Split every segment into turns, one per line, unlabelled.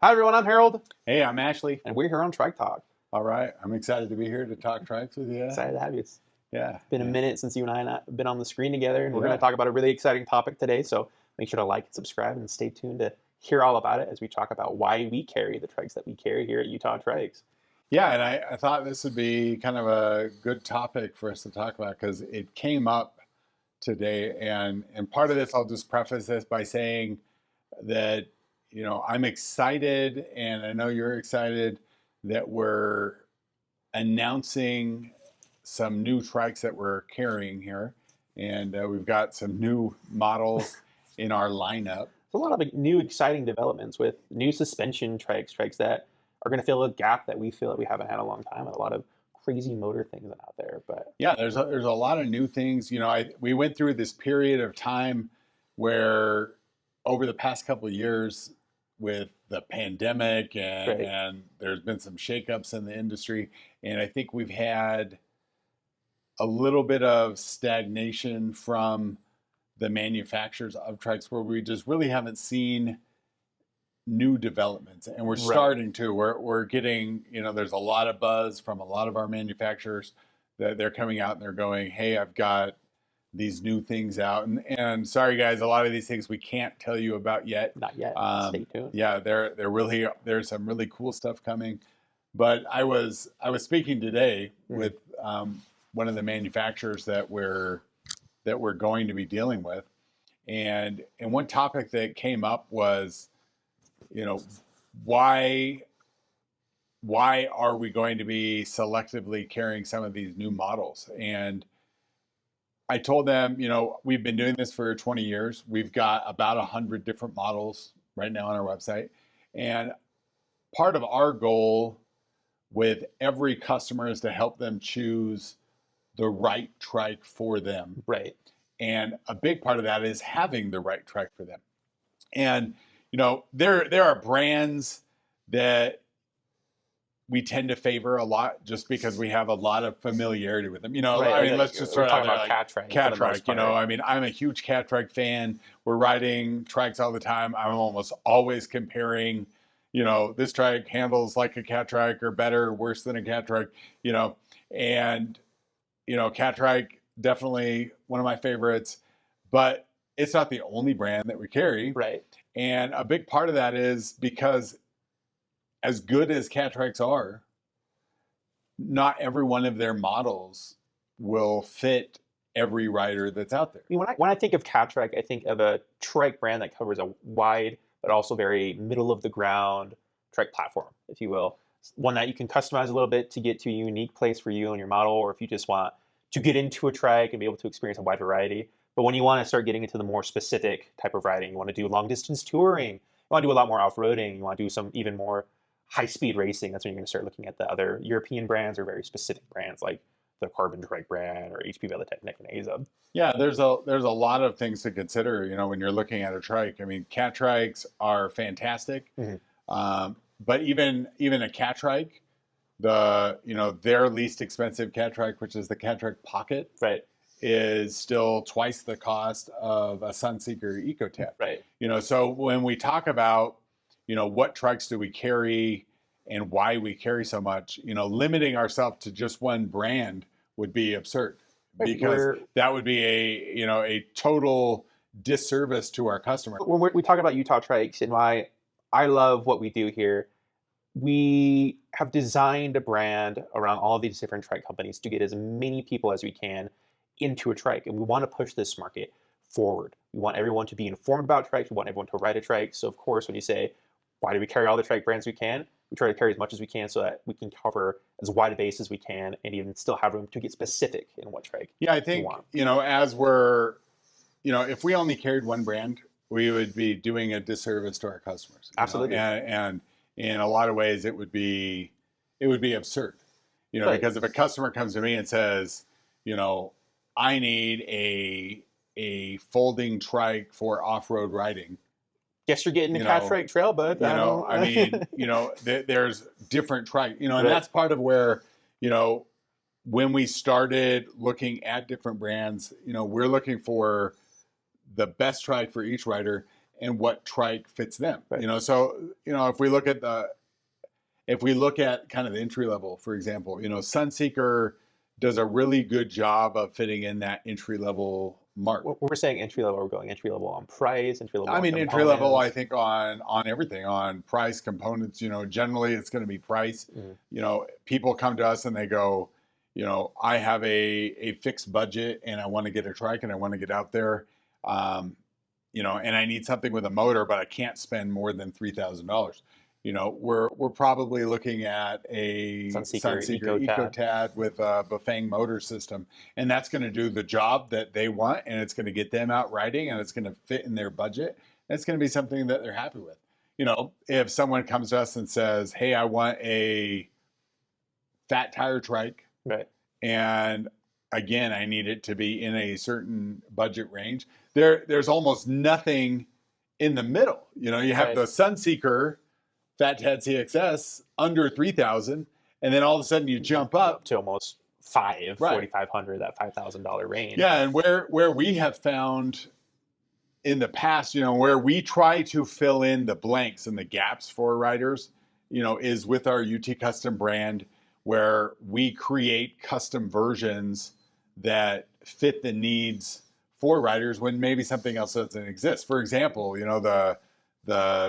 Hi everyone, I'm Harold,
Hey, I'm Ashley.
and we're here on Trike Talk.
All right, I'm excited to be here to talk trikes with you.
Excited to have you. It's
Yeah,
been a
yeah,
minute since you and I have been on the screen together, and we're going
yeah,
to talk about a really exciting topic today. So make sure to like and subscribe, and stay tuned to hear all about it as we talk about why we carry the trikes that we carry here at Utah Trikes.
yeah. And I thought this would be kind of a good topic for us to talk about because it came up today, and part of this, I'll just preface this by saying that I'm excited, and I know you're excited that we're announcing some new trikes that we're carrying here, and we've got some new models in our lineup.
There's a lot of new exciting developments with new suspension trikes that are going to fill a gap that we feel that we haven't had in a long time, and a lot of crazy motor things out there. But
Yeah, there's a lot of new things. We went through this period of time where over the past couple of years with the pandemic
right,
and there's been some shakeups in the industry, and I think we've had a little bit of stagnation from the manufacturers of trikes where we just really haven't seen new developments, and we're
right.
starting to. We're getting, there's a lot of buzz from a lot of our manufacturers that they're coming out and they're going, hey, I've got these new things out, and sorry guys, a lot of these things we can't tell you about yet.
Not yet. Stay tuned.
Yeah, there's some really cool stuff coming. But I was speaking today
Mhm.
with one of the manufacturers that we're going to be dealing with, and one topic that came up was, you know, why why are we going to be selectively carrying some of these new models? And I told them, we've been doing this for 20 years. We've got about 100 different models right now on our website. And part of our goal with every customer is to help them choose the right trike for them.
Right.
And a big part of that is having the right trike for them. And there are brands that we tend to favor a lot just because we have a lot of familiarity with them.
Right.
I mean, let's just
We're
throw it out
talking
there,
about
like
cat trike for
cat
the most
trike.
part.
I mean, I'm a huge cat trike fan. We're riding trikes all the time. I'm almost always comparing, this trike handles like a cat trike or better or worse than a cat trike, and cat trike definitely one of my favorites, but it's not the only brand that we carry.
Right.
And a big part of that is because as good as cat trikes are, not every one of their models will fit every rider that's out there.
I mean, when I think of cat trike, I think of a trike brand that covers a wide but also very middle of the ground trike platform, if you will. One that you can customize a little bit to get to a unique place for you and your model, or if you just want to get into a trike and be able to experience a wide variety. But when you want to start getting into the more specific type of riding, you want to do long distance touring, you want to do a lot more off roading, you want to do some even more high speed racing. That's when you're going to start looking at the other European brands or very specific brands like the Carbon Trike brand or HP Velotechnik and Azub.
Yeah, there's a lot of things to consider, when you're looking at a trike. I mean, cat trikes are fantastic,
Mm-hmm.
but even a cat trike, their least expensive cat trike, which is the cat trike Pocket,
Right.
is still twice the cost of a Sunseeker EcoTech.
Right.
So when we talk about, what trikes do we carry and why we carry so much, limiting ourselves to just one brand would be absurd, because that would be a total disservice to our customer.
When we talk about Utah Trikes and why I love what we do here, we have designed a brand around all of these different trike companies to get as many people as we can into a trike. And we want to push this market forward. We want everyone to be informed about trikes. We want everyone to ride a trike. So, of course, when you say, why do we carry all the trike brands we can? We try to carry as much as we can so that we can cover as wide a base as we can and even still have room to get specific in what trike
Yeah, I
we
think,
want.
as we're, if we only carried one brand, we would be doing a disservice to our customers.
Absolutely.
And in a lot of ways, it would be absurd,
Right.
because if a customer comes to me and says, I need a folding trike for off-road riding.
Guess you're getting a cat trike trail, bud.
I mean, there's different trike, and
Right.
that's part of where, when we started looking at different brands, we're looking for the best trike for each rider. what trike fits them.
Right.
You know, so you know, if we look at kind of the entry level, for example, you know, Sunseeker does a really good job of fitting in that entry level mark.
When we're saying entry level, we're going entry level on price, entry level
I
on
mean, entry level, I
components.
think on everything, on price, components. You know, generally it's going to be price.
Mhm.
You know, people come to us and they go, you know, I have a fixed budget and I want to get a trike and I want to get out there, you know, and I need something with a motor, but I can't spend more than $3,000. You know, we're probably looking at a
Sunseeker,
Sunseeker
EcoTad.
EcoTad with a Bafang motor system, and that's going to do the job that they want, and it's going to get them out riding, and it's going to fit in their budget. And it's going to be something that they're happy with. You know, if someone comes to us and says, "Hey, I want a fat tire trike,"
Right.
and again, I need it to be in a certain budget range. There's almost nothing in the middle. You know, you have
Right.
the Sunseeker Fat Tad CXS under 3,000, and then all of a sudden you jump up
to almost right. 4,500, that $5,000 range.
Yeah, and where we have found in the past, you know, where we try to fill in the blanks and the gaps for riders, you know, is with our UT Custom brand, where we create custom versions that fit the needs for riders when maybe something else doesn't exist. For example, you know, the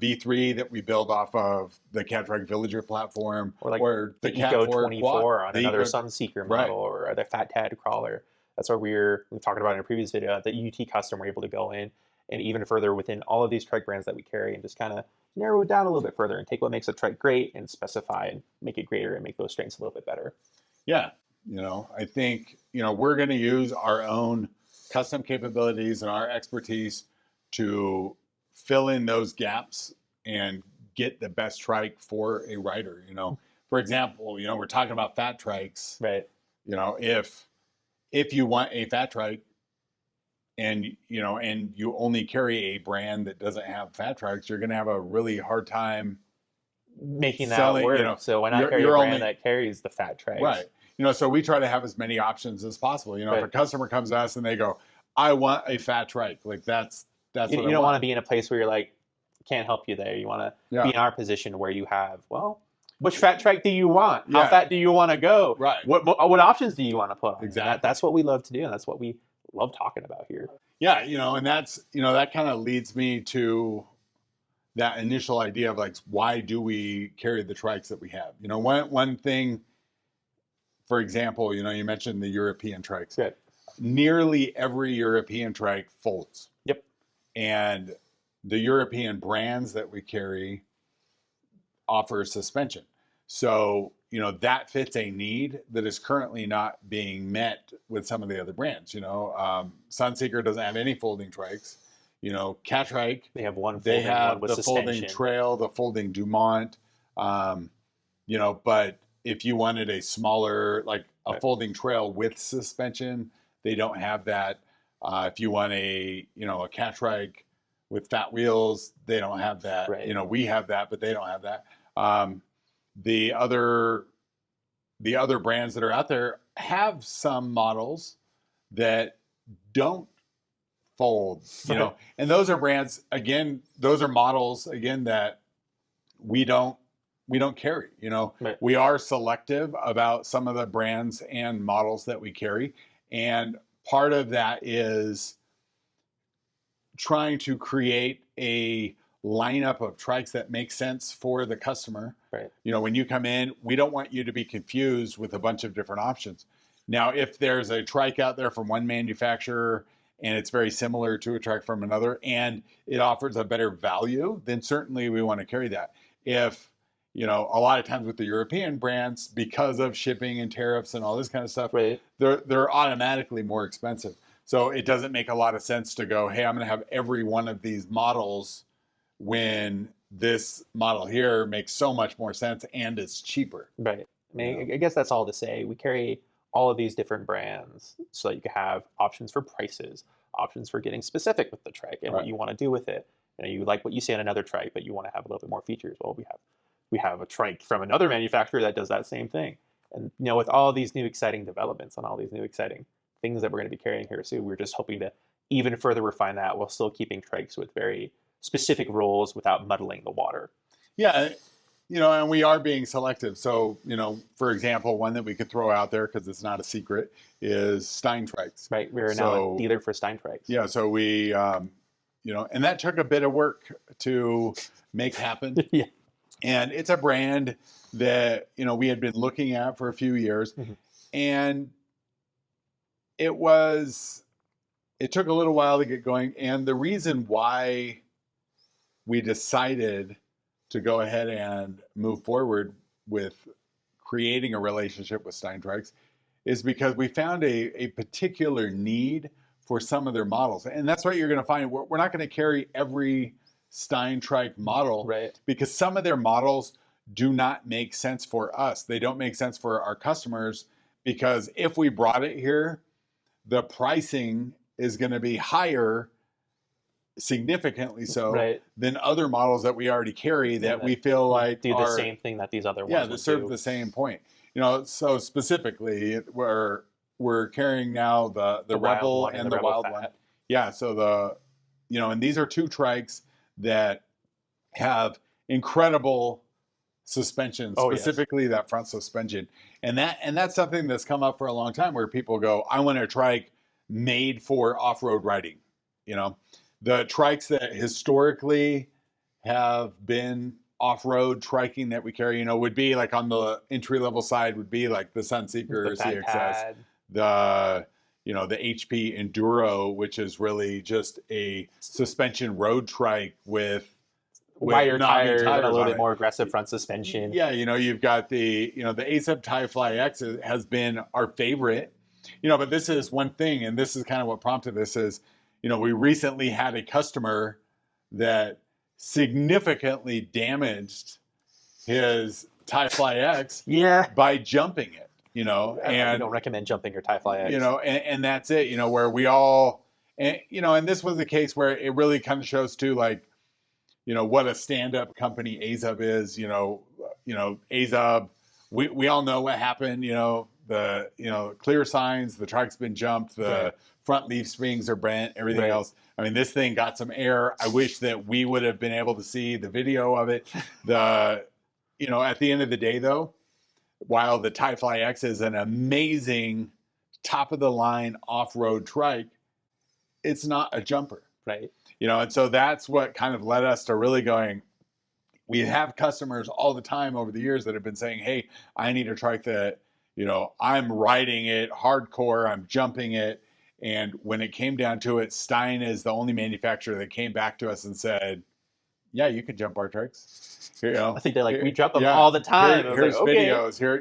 V3 that we build off of the Catrike Villager platform,
or like
the
the Eco
Cat 4
24 on
the
another
Eco,
Sunseeker
right.
model, or the Fat Tad crawler. That's where we were talking about in a previous video. The UT Custom, we're able to go in and even further within all of these trike brands that we carry and just kind of narrow it down a little bit further and take what makes a trike great and specify and make it greater and make those strengths a little bit better.
Yeah, you know, I think, you know, we're going to use our own custom capabilities and our expertise to fill in those gaps and get the best trike for a rider. You know, for example, you know, we're talking about fat trikes.
Right.
You know, if you want a fat trike and you know, and you only carry a brand that doesn't have fat trikes, you're going to have a really hard time
making that
selling,
work.
You know,
so why not carry a brand that carries the fat trikes?
Right. You know, so we try to have as many options as possible. You know,
right.
If a customer comes to us and they go, I want a fat trike, like that's
you
what
don't want to be in a place where you're like, can't help you there. You want to be in our position where you have, well, which fat trike do you want? How fat do you want to go?
Right.
What options do you want to put on?
Exactly.
That's what we love to do, and that's what we love talking about here.
Yeah, you know, and that's, you know, that kind of leads me to that initial idea of like, why do we carry the trikes that we have? You know, one thing, for example, you know, you mentioned the European trikes.
Good.
Nearly every European trike folds.
Yep.
And the European brands that we carry offer suspension. So, you know, that fits a need that is currently not being met with some of the other brands. You know, Sunseeker doesn't have any folding trikes. You know, Catrike,
they have one.
They have
one with
the
suspension.
folding Trail, the folding Dumont. You know, but if you wanted a smaller, like a folding Trail with suspension, they don't have that. If you want a Catrike with fat wheels, they don't have that.
Right.
You know, we have that, but they don't have that. The other brands that are out there have some models that don't fold, you know, and those are brands, again, those are models, again, that we don't carry, you know.
Right.
We are selective about some of the brands and models that we carry. And part of that is trying to create a lineup of trikes that make sense for the customer.
Right.
You know, when you come in, we don't want you to be confused with a bunch of different options. Now, if there's a trike out there from one manufacturer and it's very similar to a trike from another and it offers a better value, then certainly we want to carry that. If, you know, a lot of times with the European brands, because of shipping and tariffs and all this kind of stuff,
right,
they're automatically more expensive. So it doesn't make a lot of sense to go, hey, I'm going to have every one of these models when this model here makes so much more sense and it's cheaper.
Right. I mean, I guess that's all to say. We carry all of these different brands so that you can have options for prices, options for getting specific with the trike and what you want to do with it. You know, you like what you see on another trike, but you want to have a little bit more features. Well, we have a trike from another manufacturer that does that same thing. And, you know, with all these new exciting developments and all these new exciting things that we're going to be carrying here soon, we're just hoping to even further refine that while still keeping trikes with very specific rules without muddling the water.
Yeah, and we are being selective. So, for example, one that we could throw out there because it's not a secret is Stein Trikes.
Right, we're now a dealer for Stein Trikes.
Yeah, so we, and that took a bit of work to make happen.
Yeah.
And it's a brand that, we had been looking at for a few years.
Mm-hmm.
And it took a little while to get going. And the reason why we decided to go ahead and move forward with creating a relationship with Stein Trikes is because we found a particular need for some of their models. And that's what you're going to find. We're not going to carry every Stein Trike model,
right,
because some of their models do not make sense for us. They don't make sense for our customers, because if we brought it here, the pricing is going to be higher, significantly so,
right,
than other models that we already carry that we feel like
do the same thing that these other ones
that serve the same point. So specifically, we're carrying now the Rebel and the Wild one. Yeah, so and these are two trikes that have incredible suspension, specifically that front suspension. And that's something that's come up for a long time, where people go, I want a trike made for off-road riding. The trikes that historically have been off-road triking that we carry, would be like on the entry-level side would be like the Sunseeker CXS, the HP Enduro, which is really just a suspension road trike with
wider tires and a little bit more aggressive front suspension.
Yeah, you've got the ASAP Tie Fly X has been our favorite, but this is one thing, and this is kind of what prompted this is, we recently had a customer that significantly damaged his Tie Fly X by jumping it, and
I don't recommend jumping your Tie Fly X.
And that's it, where we all, and this was a case where it really kind of shows too, like, what a stand-up company AZUB is, AZUB, we all know what happened, the clear signs, the trike's been jumped, the front leaf springs are bent, everything else. I mean, this thing got some air. I wish that we would have been able to see the video of it. At the end of the day, though, while the Tie Fly X is an amazing top-of-the-line off-road trike, it's not a jumper.
Right.
And so that's what kind of led us to really going, we have customers all the time over the years that have been saying, hey, I need a trike that, I'm riding it hardcore, I'm jumping it. And when it came down to it, Stein is the only manufacturer that came back to us and said, yeah, you can jump our trikes.
I think they're like, we jump them all the time.
Here's videos here,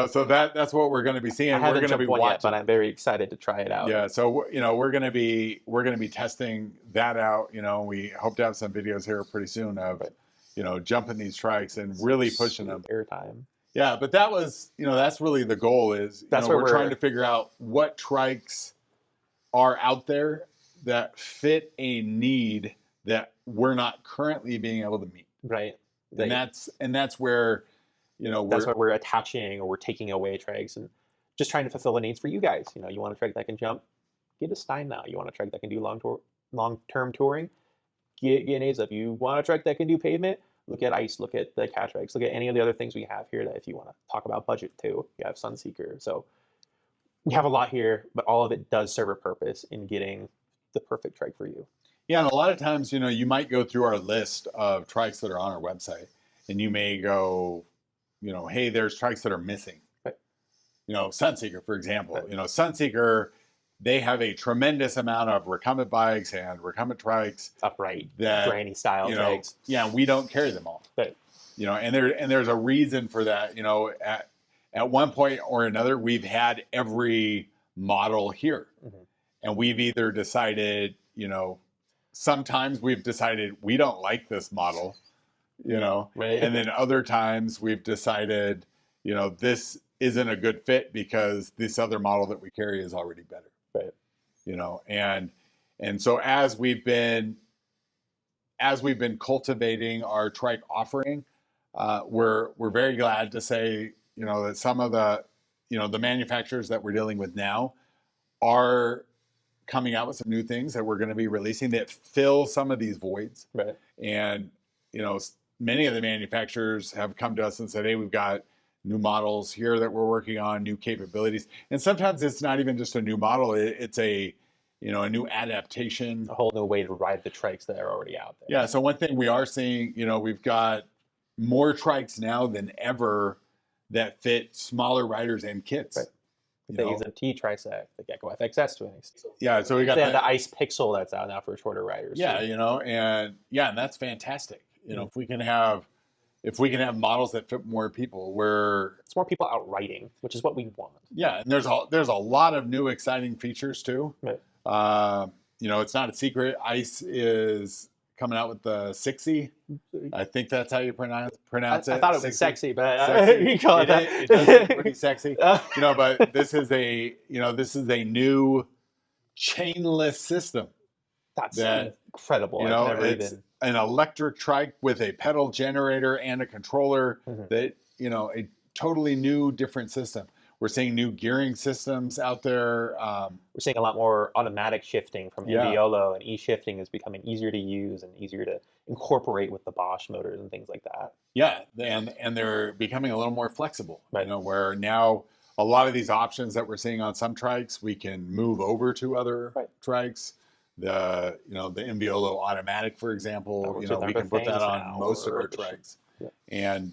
so that's what we're going to be seeing.
I haven't jumped one yet, but I'm very excited to try it out.
Yeah, so we're going to be testing that out. We hope to have some videos here pretty soon of jumping these trikes and really pushing them.
Airtime.
Yeah, but that was that's really the goal is
that's where
we're trying to figure out what trikes are out there that fit a need that we're not currently being able to meet.
Right.
And that's where,
that's why we're attaching or we're taking away trikes and just trying to fulfill the needs for you guys. You want a trike that can jump, get a Stein now. You want a trike that can do long-term touring, get an AZUB. You want a trike that can do pavement, look at ICE, look at the cat trikes, look at any of the other things we have here that if you want to talk about budget too, you have Sunseeker. So we have a lot here, but all of it does serve a purpose in getting the perfect trike for you.
Yeah, and a lot of times, you might go through our list of trikes that are on our website, and you may go, hey, there's trikes that are missing.
Right.
Sunseeker, for example. Right. Sunseeker, they have a tremendous amount of recumbent bikes and recumbent trikes.
Upright, granny style trikes.
Yeah, we don't carry them all.
Right.
And there's a reason for that. At one point or another, we've had every model here. Mm-hmm. And we've either decided, sometimes we've decided we don't like this model,
right.
And then other times we've decided, this isn't a good fit because this other model that we carry is already better.
Right.
And so as we've been cultivating our trike offering, we're very glad to say, that some of the, the manufacturers that we're dealing with now are coming out with some new things that we're going to be releasing that fill some of these voids.
Right.
And, many of the manufacturers have come to us and said, hey, we've got new models here that we're working on, new capabilities. And sometimes it's not even just a new model. It's a new adaptation.
A whole new way to ride the trikes that are already out there.
Yeah. So one thing we are seeing, we've got more trikes now than ever that fit smaller riders and kids.
Right. They use a T Trisec, the Gecko FXS to an extent.
Yeah, so we got
the Ice Pixel that's out now for shorter riders.
Yeah, and that's fantastic. If we can have models that fit more people,
it's more people out riding, which is what we want.
Yeah, and there's a lot of new exciting features too.
Right.
It's not a secret. Ice is coming out with the 60. I think that's how you pronounce it.
I thought it was
60.
sexy, but
sexy.
you call it that.
It does look pretty sexy. But this is a new chainless system.
That's incredible.
It's an electric trike with a pedal generator and a controller. That a totally new, different system. We're seeing new gearing systems out there.
We're seeing a lot more automatic shifting from NVOLO, and e-shifting is becoming easier to use and easier to incorporate with the Bosch motors and things like that.
Yeah, and they're becoming a little more flexible.
Right.
Where now a lot of these options that we're seeing on some trikes, we can move over to other trikes. The the NVOLO automatic, for example, we can put that on most of our trikes.
Yeah.
And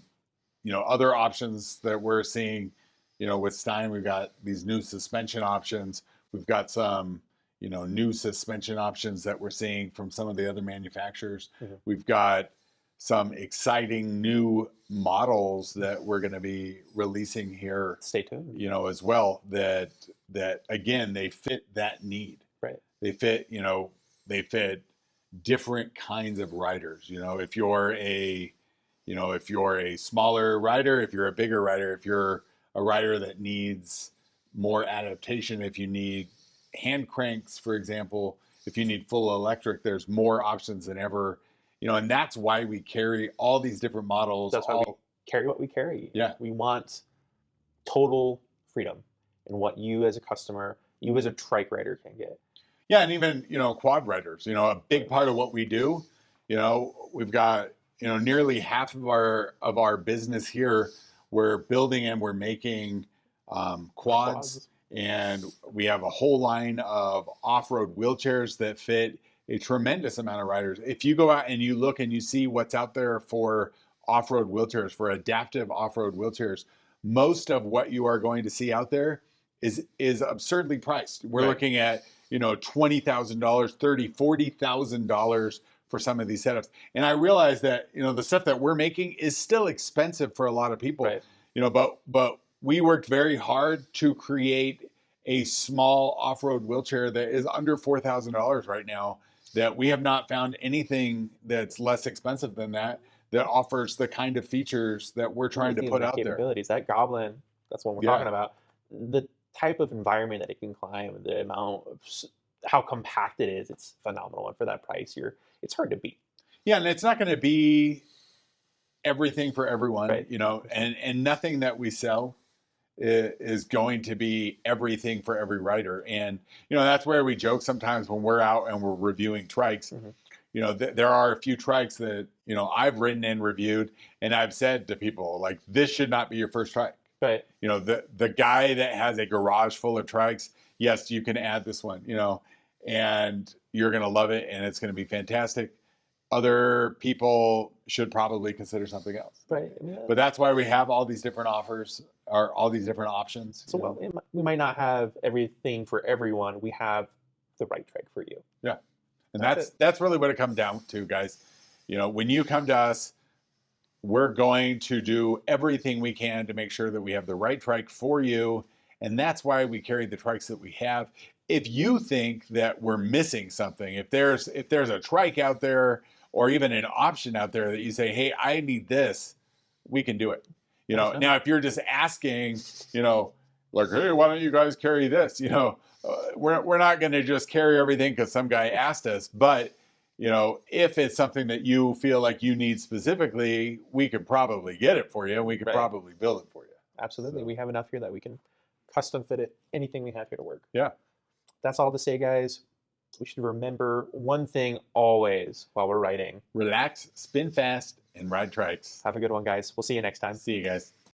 other options that we're seeing. With Stein, we've got these new suspension options. We've got some, new suspension options that we're seeing from some of the other manufacturers. We've got some exciting new models that we're going to be releasing here.
Stay tuned.
As well, that again, they fit that need.
Right.
They fit different kinds of riders. If you're a smaller rider, if you're a bigger rider, if you're a rider that needs more adaptation, if you need hand cranks, for example, if you need full electric, there's more options than ever, and that's why we carry all these different models.
That's why we carry what we carry.
Yeah.
We want total freedom in what you as a customer, you as a trike rider can get.
Yeah, and even, quad riders, a big part of what we do, we've got, nearly half of our business here. We're building and we're making quads, and we have a whole line of off-road wheelchairs that fit a tremendous amount of riders. If you go out and you look and you see what's out there for off-road wheelchairs, for adaptive off-road wheelchairs, most of what you are going to see out there is absurdly priced. We're looking at $20,000, $30,000, $40,000 for some of these setups. And I realize that, the stuff that we're making is still expensive for a lot of people, but we worked very hard to create a small off-road wheelchair that is under $4,000 right now, that we have not found anything that's less expensive than that offers the kind of features that we're trying to put out there.
That Goblin, that's what we're talking about. The type of environment that it can climb, the amount of how compact it is, it's phenomenal. And for that price, it's hard to beat.
Yeah, and it's not going to be everything for everyone, and nothing that we sell is going to be everything for every rider. And, that's where we joke sometimes when we're out and we're reviewing trikes. There are a few trikes that, I've ridden and reviewed, and I've said to people, like, this should not be your first trike.
Right.
The guy that has a garage full of trikes, yes, you can add this one, and you're going to love it, and it's going to be fantastic. Other people should probably consider something else.
Right. Yeah.
But that's why we have all these different offers, or all these different options.
So we might not have everything for everyone. We have the right trike for you.
Yeah. And that's really what it comes down to, guys. When you come to us, we're going to do everything we can to make sure that we have the right trike for you. And that's why we carry the trikes that we have. If you think that we're missing something, if there's a trike out there or even an option out there that you say, hey, I need this, we can do it. Now if you're just asking, like, hey, why don't you guys carry this? We're not going to just carry everything because some guy asked us. But, if it's something that you feel like you need specifically, we could probably get it for you, and we could probably build it for you.
Absolutely. So we have enough here that we can custom fit it, anything we have here to work.
Yeah.
that's all to say, guys. We should remember one thing always while we're riding.
Relax, spin fast, and ride trikes.
Have a good one, guys. We'll see you next time.
See you guys.